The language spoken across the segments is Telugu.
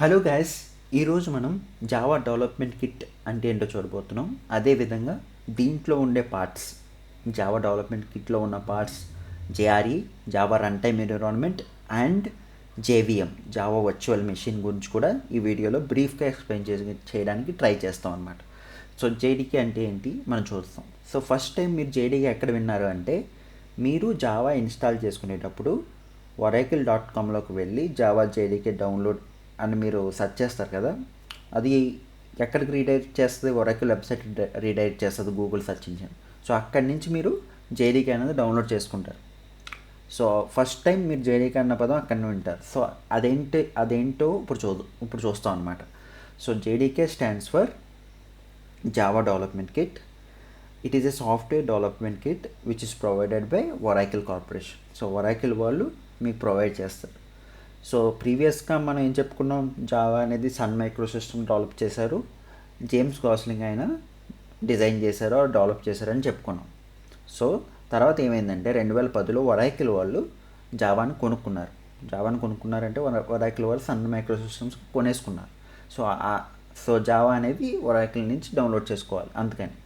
హలో గైస్, ఈరోజు మనం జావా డెవలప్మెంట్ కిట్ అంటే ఏంటో చూడబోతున్నాం. అదేవిధంగా దీంట్లో ఉండే పార్ట్స్, జావా డెవలప్మెంట్ కిట్లో ఉన్న parts JRE, Java run time environment and JVM, Java virtual machine గురించి కూడా ఈ వీడియోలో బ్రీఫ్గా ఎక్స్ప్లెయిన్ చేయడానికి ట్రై చేస్తాం అనమాట. సో జేడీకే అంటే ఏంటి మనం చూస్తాం. సో ఫస్ట్ టైం మీరు జేడీకే ఎక్కడ విన్నారు అంటే, మీరు జావా ఇన్స్టాల్ చేసుకునేటప్పుడు oracle.comలోకి వెళ్ళి జావా జేడీకే డౌన్లోడ్ అని మీరు సెర్చ్ చేస్తారు కదా, అది ఎక్కడికి రీడైరెక్ట్ చేస్తుంది? ఒరాకిల్ వెబ్సైట్ రీడైరెక్ట్ చేస్తుంది, గూగుల్ సెర్చ్ ఇంజిన్. సో అక్కడి నుంచి మీరు జేడీకే అనేది డౌన్లోడ్ చేసుకుంటారు. సో ఫస్ట్ టైం మీరు జేడీకే అన్న పదం అక్కడనే వింటారు. సో అదేంటో ఇప్పుడు చూస్తాం అనమాట. So JDK stands for Java development kit. It is a software development kit which is provided by Oracle corporation. So Oracle వాళ్ళు మీకు ప్రొవైడ్ చేస్తారు. సో ప్రీవియస్గా మనం ఏం చెప్పుకున్నాం, జావా అనేది సన్ మైక్రో సిస్టమ్ డెవలప్ చేశారు, జేమ్స్ గాస్లింగ్ ఆయన డిజైన్ చేశారు, డెవలప్ చేశారని చెప్పుకున్నాం. సో తర్వాత ఏమైందంటే 2010లో ఒరాకిల్ వాళ్ళు జావాని కొనుక్కున్నారంటే ఒరాకిల్ వాళ్ళు సన్ మైక్రో సిస్టమ్స్ కొనేసుకున్నారు. సో జావా అనేది ఒరాకిల్ నుంచి డౌన్లోడ్ చేసుకోవాలి అందుకని.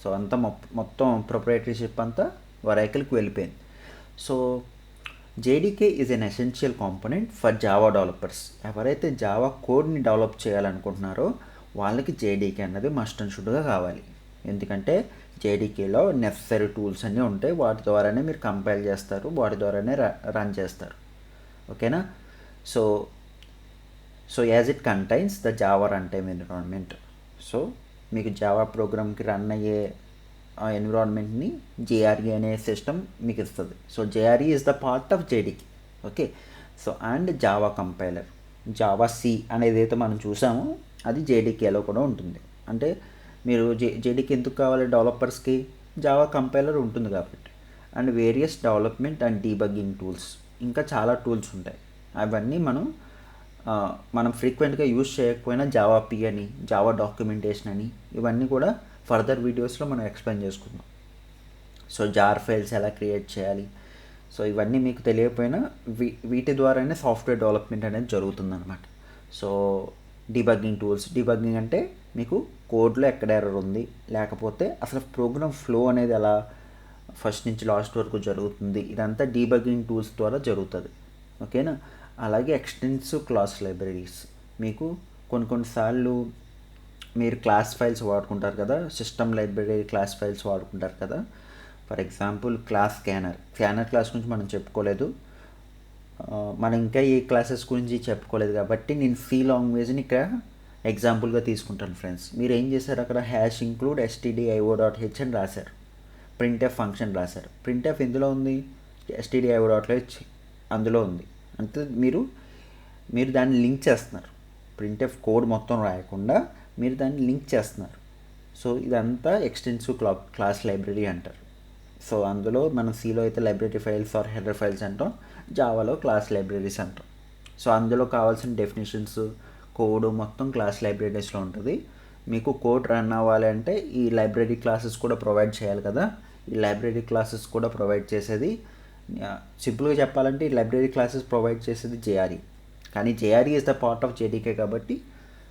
సో అంతా మొత్తం ప్రొప్రైటరీషిప్ అంతా ఒరాకిల్కి వెళ్ళిపోయింది. So JDK is an essential component for Java developers. ఎవరైతే జావా కోడ్ని డెవలప్ చేయాలనుకుంటున్నారో వాళ్ళకి జేడీకే అన్నది మస్ట్ అండ్ షుడ్గా కావాలి. ఎందుకంటే జేడీకేలో నెసరీ టూల్స్ అన్నీ ఉంటాయి, వాటి ద్వారానే మీరు కంపైల్ చేస్తారు, వాటి ద్వారానే రన్ చేస్తారు. ఓకేనా? So as it contains the java run time environment. So మీకు జావా ప్రోగ్రామ్కి రన్ అయ్యే ఆ ఎన్విరాన్మెంట్ని జేఆర్ఈ అనే సిస్టమ్ మీకు ఇస్తుంది. So JRE is the part of JDK. Okay. So and java compiler, java C అనేది అయితే మనం చూసామో అది జేడీకేలో కూడా ఉంటుంది. అంటే మీరు జేడీకే ఎందుకు కావాలి డెవలపర్స్కి? జావా కంపైలర్ ఉంటుంది కాబట్టి. And various development and debugging tools, ఇంకా చాలా టూల్స్ ఉంటాయి. అవన్నీ మనం ఫ్రీక్వెంట్గా యూజ్ చేయకపోయినా జావా పి అని, జావా డాక్యుమెంటేషన్ అని, ఇవన్నీ కూడా ఫర్దర్ వీడియోస్లో మనం ఎక్స్ప్లెయిన్ చేసుకుందాం. సో జార్ ఫైల్స్ ఎలా క్రియేట్ చేయాలి, సో ఇవన్నీ మీకు తెలియకపోయినా వీటి ద్వారానే సాఫ్ట్వేర్ డెవలప్మెంట్ అనేది జరుగుతుందన్నమాట. సో డీబగ్గింగ్ టూల్స్, డీబగ్గింగ్ అంటే మీకు కోడ్లో ఎక్కడ ఎర్రర్ ఉంది, లేకపోతే అసలు ప్రోగ్రామ్ ఫ్లో అనేది ఎలా ఫస్ట్ నుంచి లాస్ట్ వరకు జరుగుతుంది, ఇదంతా డీబగ్గింగ్ టూల్స్ ద్వారా జరుగుతుంది. ఓకేనా? అలాగే ఎక్స్టెన్సివ్ క్లాస్ లైబ్రరీస్, మీకు కొన్నిసార్లు మీరు క్లాస్ ఫైల్స్ వాడుకుంటారు కదా, సిస్టమ్ లైబ్రరీ క్లాస్ ఫైల్స్ వాడుకుంటారు కదా. ఫర్ ఎగ్జాంపుల్ స్కానర్ క్లాస్ గురించి మనం చెప్పుకోలేదు, మనం ఇంకా ఈ క్లాసెస్ గురించి చెప్పుకోలేదు కాబట్టి నేను సి లాంగ్వేజ్ని ఇక్కడ ఎగ్జాంపుల్గా తీసుకుంటాను ఫ్రెండ్స్. మీరు ఏం చేశారు, అక్కడ #include stdio.h అని రాశారు, ప్రింట్ఎఫ్ ఫంక్షన్ రాశారు. ప్రింట్ఎఫ్ ఎందులో ఉంది? stdio.h అందులో ఉంది. అంటే మీరు దాన్ని లింక్ చేస్తున్నారు. ప్రింట్ఎఫ్ కోడ్ మొత్తం రాయకుండా మీరు దాన్ని లింక్ చేస్తున్నారు. సో ఇదంతా ఎక్స్టెన్సివ్ క్లాస్ లైబ్రరీ అంటారు. సో అందులో మనం సిలో అయితే library files or header files అంటాం, జావాలో క్లాస్ లైబ్రరీస్ అంటాం. సో అందులో కావాల్సిన డెఫినేషన్స్, కోడ్ మొత్తం క్లాస్ లైబ్రరీస్లో ఉంటుంది. మీకు కోడ్ రన్ అవ్వాలి అంటే ఈ లైబ్రరీ క్లాసెస్ కూడా ప్రొవైడ్ చేయాలి కదా. ఈ లైబ్రరీ క్లాసెస్ కూడా ప్రొవైడ్ చేసేది, సింపుల్గా చెప్పాలంటే ఈ లైబ్రరీ క్లాసెస్ ప్రొవైడ్ చేసేది జేఆర్ఈ. కానీ JRE is the part of JDK కాబట్టి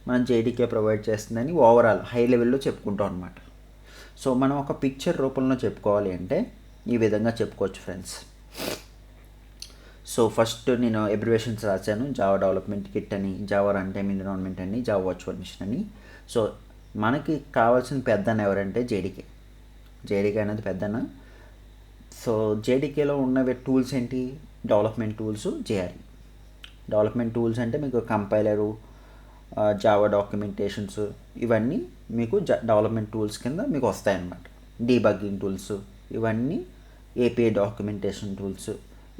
మనం జేడీకే ప్రొవైడ్ చేస్తుందని ఓవరాల్ హై లెవెల్లో చెప్పుకుంటాం అనమాట. సో మనం ఒక పిక్చర్ రూపంలో చెప్పుకోవాలి అంటే ఈ విధంగా చెప్పుకోవచ్చు ఫ్రెండ్స్. సో ఫస్ట్ నేను అబ్రివేషన్స్ రాశాను, జావా డెవలప్మెంట్ కిట్ అని, జావా రన్ టైమ్ ఎన్విరాన్మెంట్ అని, జావా వర్చువల్ మెషిన్ అని. సో మనకి కావాల్సిన పెద్దన్న ఎవరంటే జేడీకే అనేది పెద్దన్న. సో జేడీకేలో ఉన్నవి టూల్స్ ఏంటి? Development tools, JRE. Development tools అంటే మీకు కంపైలరు, జావా డాక్యుమెంటేషన్స్, ఇవన్నీ మీకు డెవలప్మెంట్ టూల్స్ కింద మీకు వస్తాయన్నమాట. డీబగ్గింగ్ టూల్స్, ఇవన్నీ ఏపీఐ డాక్యుమెంటేషన్ టూల్స్,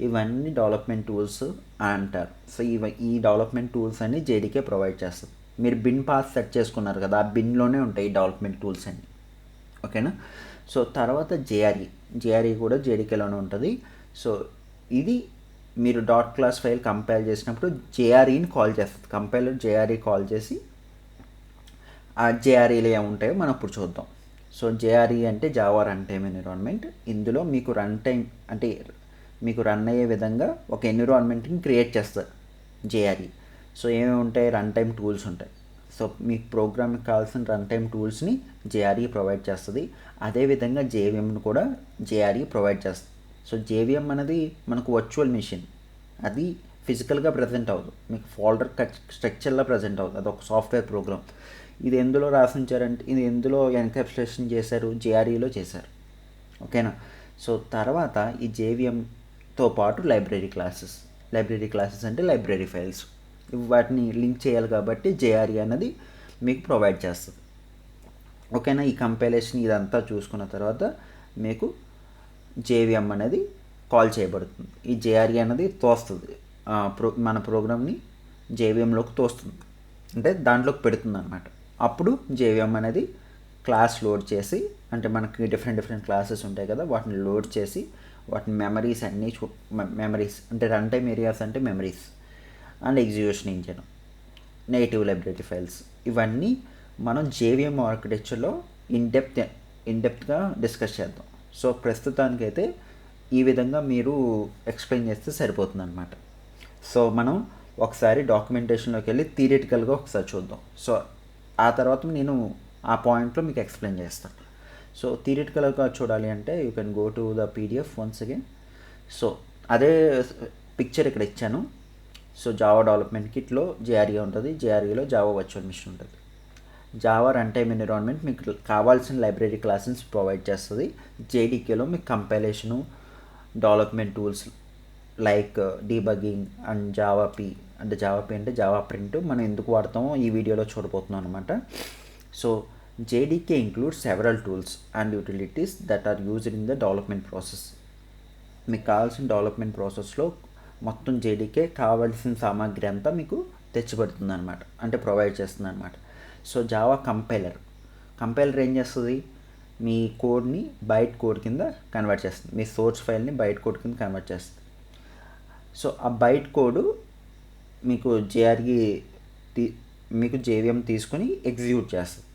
ఇవన్నీ డెవలప్మెంట్ టూల్స్ అంటారు. సో ఈ డెవలప్మెంట్ టూల్స్ అన్ని జేడీకే ప్రొవైడ్ చేస్తుంది. మీరు బిన్ పాత్ సెట్ చేసుకున్నారు కదా, ఆ బిన్లోనే ఉంటాయి ఈ డెవలప్మెంట్ టూల్స్ అన్నీ. ఓకేనా? సో తర్వాత జేఆర్ఈ కూడా జేడీకేలోనే ఉంటుంది. సో ఇది మీరు డాట్ క్లాస్ ఫైల్ కంపైల్ చేసినప్పుడు జేఆర్ఈని కాల్ చేస్తుంది, కంపైలర్ జేఆర్ఈ కాల్ చేసి ఆ జేఆర్ఈలో ఏముంటాయో మనం ఇప్పుడు చూద్దాం. సో జేఆర్ఈ అంటే జావా రన్ టైమ్ ఎన్విరాన్మెంట్. ఇందులో మీకు రన్ టైం అంటే మీకు రన్ అయ్యే విధంగా ఒక ఎన్విరాన్మెంట్ని క్రియేట్ చేస్తారు జేఆర్ఈ. సో ఏమేమి ఉంటాయి, రన్ టైమ్ టూల్స్ ఉంటాయి. సో మీకు ప్రోగ్రామ్కి కావాల్సిన రన్ టైమ్ టూల్స్ని జేఆర్ఈ ప్రొవైడ్ చేస్తుంది. అదేవిధంగా జేవిఎంను కూడా జేఆర్ఈ ప్రొవైడ్ చేస్తుంది. సో జేవిఎం అనేది మనకు వర్చువల్ మిషన్, అది ఫిజికల్గా ప్రజెంట్ అవ్వదు, మీకు ఫోల్డర్ స్ట్రక్చర్లో ప్రజెంట్ అవుతుంది. అది ఒక సాఫ్ట్వేర్ ప్రోగ్రామ్. ఇది ఎందులో రాసించారంటే, ఇది ఎందులో ఎన్క్యాప్సులేషన్ చేశారు, జేఆర్ఈలో చేశారు. ఓకేనా. సో తర్వాత ఈ జేవిఎంతో పాటు లైబ్రరీ క్లాసెస్ అంటే లైబ్రరీ ఫైల్స్, వాటిని లింక్ చేయాలి కాబట్టి జేఆర్ఈ అనేది మీకు ప్రొవైడ్ చేస్తుంది. ఓకేనా. ఈ కంపైలేషన్ ఇదంతా చూసుకున్న తర్వాత మీకు జేవిఎం అనేది కాల్ చేయబడుతుంది. ఈ జేఆర్ఈ అనేది తోస్తుంది, మన ప్రోగ్రామ్ని జేవిఎంలోకి తోస్తుంది, అంటే దాంట్లోకి పెడుతుంది అనమాట. అప్పుడు జేవిఎం అనేది క్లాస్ లోడ్ చేసి, అంటే మనకి డిఫరెంట్ క్లాసెస్ ఉంటాయి కదా, వాటిని లోడ్ చేసి వాటిని మెమరీస్ అన్నీ మెమరీస్ అంటే రన్ టైమ్ ఏరియాస్ అంటే memories and execution engine, native library files, ఇవన్నీ మనం జేవిఎం ఆర్కిటెక్చర్లో ఇన్డెప్త్గా డిస్కస్ చేద్దాం. సో ప్రస్తుతానికైతే ఈ విధంగా మీరు ఎక్స్ప్లెయిన్ చేస్తే సరిపోతుంది అనమాట. సో మనం ఒకసారి డాక్యుమెంటేషన్లోకి వెళ్ళి థియరిటికల్గా ఒకసారి చూద్దాం. సో ఆ తర్వాత నేను ఆ పాయింట్లో మీకు ఎక్స్ప్లెయిన్ చేస్తాను. సో థియరిటికల్గా చూడాలి అంటే you can go to the PDF once again. So అదే పిక్చర్ ఇక్కడ ఇచ్చాను. సో జావా డెవలప్మెంట్ కిట్లో జేఆర్ఈ ఉంటుంది, జేఆర్ఈలో జావా వర్చువల్ మిషన్ ఉంటుంది. జావా రన్ టైమ్ ఎన్విరాన్మెంట్ మీకు కావాల్సిన లైబ్రరీ క్లాసెస్ ప్రొవైడ్ చేస్తుంది. జేడీకేలో మీకు compilation, development tools like debugging and Java అంటే జావా ప్రింట్ మనం ఎందుకు వాడతామో ఈ వీడియోలో చూడబోతున్నాం అనమాట. So JDK includes several tools and utilities that are used in the development process. మీకు కావాల్సిన డెవలప్మెంట్ ప్రాసెస్లో మొత్తం జేడీకే కావాల్సిన సామాగ్రి అంతా మీకు తెచ్చిపెడుతుంది అనమాట, అంటే ప్రొవైడ్ చేస్తుంది అనమాట. సో జావా కంపైలర్ ఏం చేస్తుంది, మీ కోడ్ని బైట్ కోడ్ కింద కన్వర్ట్ చేస్తుంది, మీ సోర్స్ ఫైల్ని బైట్ కోడ్ కింద కన్వర్ట్ చేస్తుంది. సో ఆ బైట్ కోడ్ మీకు మీకు జేవిఎం తీసుకొని ఎగ్జిక్యూట్ చేస్తుంది.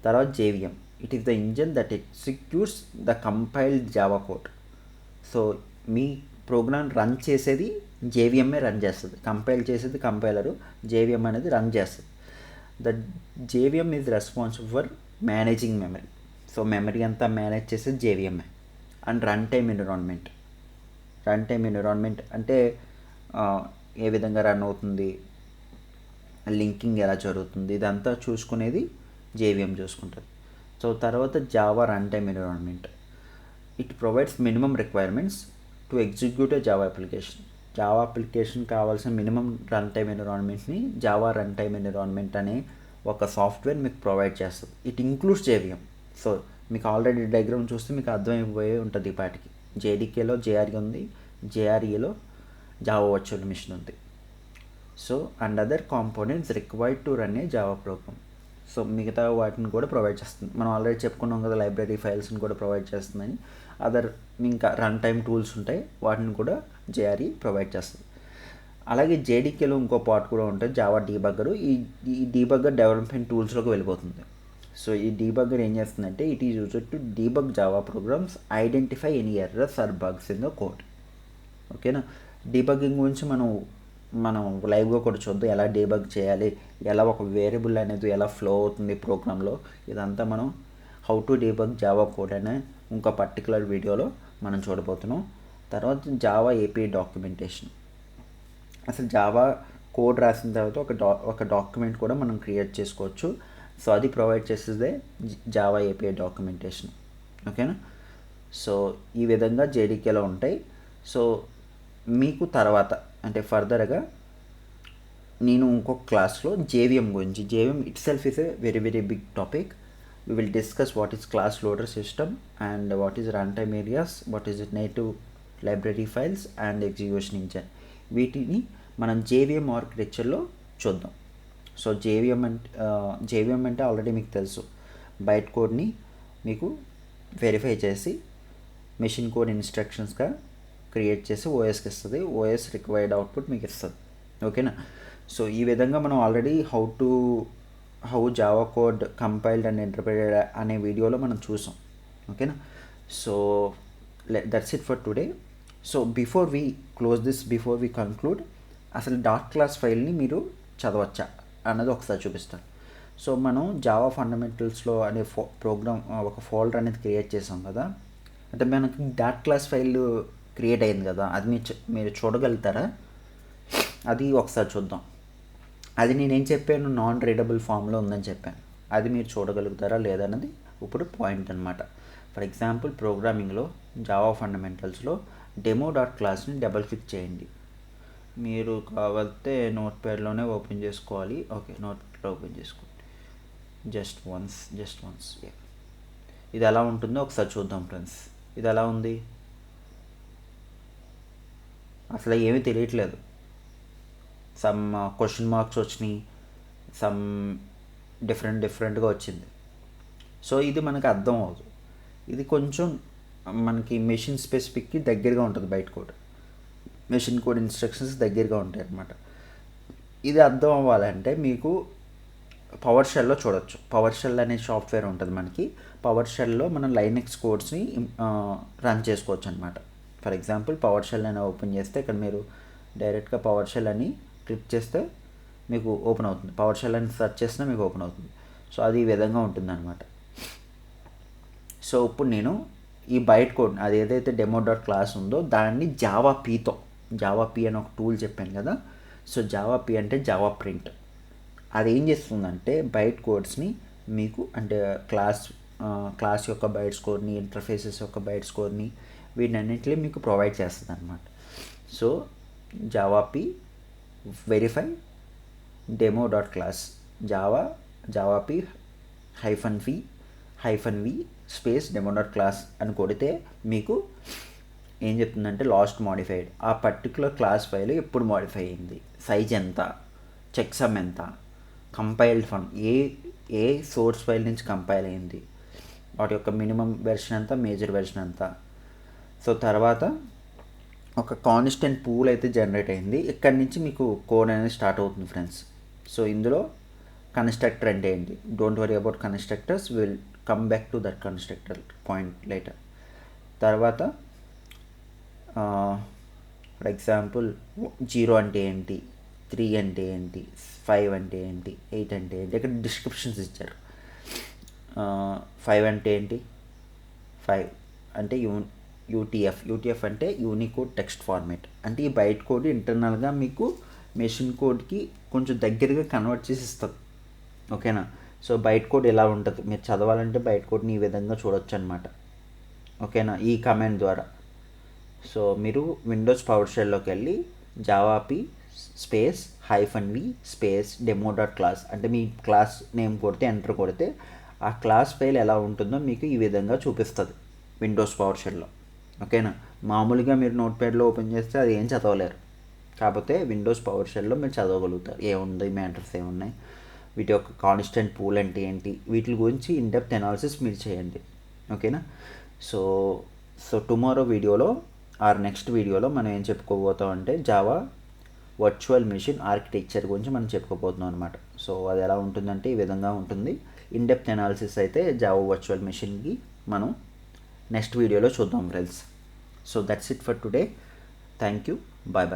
తర్వాత JVM, it is the engine that executes the compiled Java code. So me program run చేసేది జేవిఎంఏ రన్ చేస్తుంది, కంపైల్ చేసేది కంపైలరు, జేవిఎం అనేది రన్ చేస్తుంది. The JVM is responsible for managing memory. So memory అంతా మేనేజ్ చేసేది జేవిఎంఏ. అండ్ రన్ టైమ్ ఎన్విరాన్మెంట్ అంటే ఏ విధంగా రన్ అవుతుంది, లింకింగ్ ఎలా జరుగుతుంది, ఇదంతా చూసుకునేది జేవిఎం చూసుకుంటుంది. సో తర్వాత Java run time environment, it provides minimum requirements to execute a Java application కావాల్సిన మినిమం రన్ టైమ్ ఎన్విరాన్మెంట్ని జావా రన్ టైమ్ ఎన్విరాన్మెంట్ అనే ఒక సాఫ్ట్వేర్ మీకు ప్రొవైడ్ చేస్తుంది. It includes JVM. సో మీకు ఆల్రెడీ డయాగ్రామ్ చూస్తే మీకు అర్థమైపోయే ఉంటుంది ఈ పాటికి. జేడీకేలో జేఆర్ఈ ఉంది, జేఆర్ఈలో జావా వర్చువల్ మిషన్ ఉంది. So and other components required to run a Java program. So మిగతా వాటిని కూడా ప్రొవైడ్ చేస్తుంది. మనం ఆల్రెడీ చెప్పుకున్నాం కదా, లైబ్రరీ ఫైల్స్ని కూడా ప్రొవైడ్ చేస్తుందని. ఇంకా రన్ టైమ్ టూల్స్ ఉంటాయి, వాటిని కూడా జేఆర్ఈ ప్రొవైడ్ చేస్తుంది. అలాగే జేడీకేలో ఇంకో పార్ట్ కూడా ఉంటుంది, జావా డీబగ్గరు. ఈ డీబగ్గర్ డెవలప్మెంట్ టూల్స్లోకి వెళ్ళిపోతుంది. సో ఈ డీబగ్గర్ ఏం చేస్తుందంటే, it is used to debug java programs, identify any errors or bugs in the code. ఓకేనా. డీబగ్గింగ్ గురించి మనం లైవ్గా కూడా చూద్దాం, ఎలా డీబగ్ చేయాలి, ఎలా ఒక వేరియబుల్ అనేది ఎలా ఫ్లో అవుతుంది ప్రోగ్రాంలో, ఇదంతా మనం how to debug Java code అనే ఇంకో పర్టికులర్ వీడియోలో మనం చూడబోతున్నాం. తర్వాత జావా ఏపీఐ డాక్యుమెంటేషన్, అసలు జావా కోడ్ రాసిన తర్వాత ఒక డాక్యుమెంట్ కూడా మనం క్రియేట్ చేసుకోవచ్చు. సో అది ప్రొవైడ్ చేసేదే జావా ఏపీఐ డాక్యుమెంటేషన్. ఓకేనా. సో ఈ విధంగా జేడీకేలో ఉంటాయి. సో మీకు తర్వాత అంటే ఫర్దర్గా నేను ఇంకొక క్లాస్లో జేవిఎం గురించి, JVM itself is a very big topic. We will discuss what is class loader system and what is runtime areas, what is native library files and execution engine. వీటిని మనం జేవిఎం ఆర్కిటెక్చర్లో చూద్దాం. సో జేవిఎం అంటే ఆల్రెడీ మీకు తెలుసు, బైట్ కోడ్ని మీకు వెరిఫై చేసి మెషిన్ కోడ్ ఇన్స్ట్రక్షన్స్గా క్రియేట్ చేసి ఓఎస్కి ఇస్తుంది, ఓఎస్ రిక్వైర్డ్ అవుట్పుట్ మీకు ఇస్తుంది. ఓకేనా. సో ఈ విధంగా మనం already how Java code compiled and interpreted అనే వీడియోలో మనం చూసాం. ఓకేనా. So that's it for today. So before we conclude, అసలు డాట్ క్లాస్ ఫైల్ని మీరు చదవచ్చా అన్నది ఒకసారి చూపిస్తాను. సో మనం జావా ఫండమెంటల్స్లో అనే ప్రోగ్రామ్ ఒక ఫోల్డర్ అనేది క్రియేట్ చేసాం కదా, అంటే మనకి డాట్ క్లాస్ ఫైల్ క్రియేట్ అయింది కదా, అది మీరు చూడగలుగుతారా? అది ఒకసారి చూద్దాం. అది నేనేం చెప్పాను, నాన్ రీడబుల్ ఫామ్లో ఉందని చెప్పాను. అది మీరు చూడగలుగుతారా లేదన్నది ఇప్పుడు పాయింట్ అనమాట. ఫర్ ఎగ్జాంపుల్ ప్రోగ్రామింగ్లో జావా ఫండమెంటల్స్లో డెమో డాట్ క్లాస్ని డబల్ క్లిక్ చేయండి. మీరు కావాలంటే నోట్ ప్యాడ్లోనే ఓపెన్ చేసుకోవాలి. ఓకే, నోట్ ప్యాడ్లో ఓపెన్ చేసుకోండి. Just once. ఇది ఎలా ఉంటుందో ఒకసారి చూద్దాం ఫ్రెండ్స్. ఇది ఎలా ఉంది? అసలు ఏమీ తెలియట్లేదు. సమ్ క్వశ్చన్ మార్క్స్ వచ్చినాయి, సమ్ డిఫరెంట్గా వచ్చింది. సో ఇది మనకు అర్థం అవ్వదు. ఇది కొంచెం మనకి మెషిన్ స్పెసిఫిక్కి దగ్గరగా ఉంటుంది. బయట కోడ్, మెషిన్ కోడ్ ఇన్స్ట్రక్షన్స్ దగ్గరగా ఉంటాయి అన్నమాట. ఇది అర్థం అవ్వాలంటే మీకు పవర్ షెల్లో చూడొచ్చు. పవర్ షెల్ అనే సాఫ్ట్వేర్ ఉంటుంది మనకి. పవర్ షెల్లో మనం లైనెక్స్ కోడ్స్ని రన్ చేసుకోవచ్చు అనమాట. ఫర్ ఎగ్జాంపుల్ పవర్ షెల్ అని ఓపెన్ చేస్తే ఇక్కడ మీరు డైరెక్ట్గా పవర్ షెల్ అని క్లిక్ చేస్తే మీకు ఓపెన్ అవుతుంది. పవర్ షెల్ అని సెర్చ్ చేసినా మీకు ఓపెన్ అవుతుంది. సో అది ఈ విధంగా ఉంటుంది అనమాట. సో ఇప్పుడు నేను ఈ బైట్ కోడ్, అది ఏదైతే డెమో డాట్ క్లాస్ ఉందో దాన్ని జావా పీ అని ఒక టూల్ చెప్పాను కదా. సో జావా పీ అంటే జావా ప్రింట్. అది ఏం చేస్తుందంటే బైట్ కోడ్స్ని మీకు, అంటే క్లాస్ యొక్క బైట్స్ కోడ్ని, ఇంటర్ఫేసెస్ యొక్క బైట్స్ కోడ్ని, వీటన్నింటినీ మీకు ప్రొవైడ్ చేస్తుంది అనమాట. So Java P verify demo dot class Java P -v space demo dot class అని కొడితే మీకు ఏం చెప్తుందంటే లాస్ట్ మోడిఫైడ్. ఆ పర్టికులర్ క్లాస్ ఫైల్ ఎప్పుడు మోడిఫై అయింది, సైజ్ ఎంత, చెక్ సమ్ ఎంత, compiled from A source file నుంచి కంపైల్ అయింది, వాటి యొక్క మినిమం వెర్షన్ ఎంత, మేజర్ వెర్షన్ ఎంత. సో తర్వాత ఒక కాన్స్టెంట్ పూల్ అయితే జనరేట్ అయింది. ఇక్కడి నుంచి మీకు కోడ్ అనేది స్టార్ట్ అవుతుంది ఫ్రెండ్స్. సో ఇందులో కన్స్ట్రక్టర్ అంటే ఏంటి, don't worry about constructors, will come back to that constructor point later. తర్వాత ఫర్ ఎగ్జాంపుల్ 0 అంటే ఏంటి, 3 అంటే ఏంటి, 5 అంటే ఏంటి, 8 అంటే ఏంటి, ఇక్కడ డిస్క్రిప్షన్స్ ఇచ్చారు. 5 అంటే ఏంటి, 5 అంటే యూటీఎఫ్ అంటే యూనికోడ్ టెక్స్ట్ ఫార్మేట్. అంటే ఈ బైట్ కోడ్ ఇంటర్నల్గా మీకు మెషిన్ కోడ్కి కొంచెం దగ్గరగా కన్వర్ట్ చేసి ఇస్తుంది. ఓకేనా? సో బైట్ కోడ్ ఎలా ఉంటుంది, మీరు చదవాలంటే బైట్ కోడ్ని ఈ విధంగా చూడొచ్చు అనమాట. ఓకేనా? ఈ కమాండ్ ద్వారా. సో మీరు విండోస్ పవర్ షెల్లోకి వెళ్ళి Java P space -v space demo dot class అంటే మీ క్లాస్ నేమ్ కొడితే ఎంటర్ కొడితే ఆ క్లాస్ ఫైల్ ఎలా ఉంటుందో మీకు ఈ విధంగా చూపిస్తుంది విండోస్ పవర్ షెల్లో. ఓకేనా? మామూలుగా మీరు నోట్ ప్యాడ్లో ఓపెన్ చేస్తే అది ఏం చదవలేరు. కాకపోతే విండోస్ పవర్ షెల్లో మీరు చదవగలుగుతారు. ఏముంది, మ్యాటర్స్ ఏమున్నాయి, వీటి యొక్క కాన్స్టెంట్ పూల్ అంటే ఏంటి, వీటి గురించి ఇన్డెప్త్ అనాలిసిస్ మీరు చేయండి. ఓకేనా? సో టుమారో వీడియోలో నెక్స్ట్ వీడియోలో మనం ఏం చెప్పుకోబోతాం అంటే జావా వర్చువల్ మెషిన్ ఆర్కిటెక్చర్ గురించి మనం చెప్పుకోబోతున్నాం అనమాట. సో అది ఎలా ఉంటుందంటే ఈ విధంగా ఉంటుంది. ఇన్డెప్త్ అనాలిసిస్ అయితే జావా వర్చువల్ మెషిన్కి మనం నెక్స్ట్ వీడియోలో చూద్దాం friends. So that's it for today. Thank you. Bye.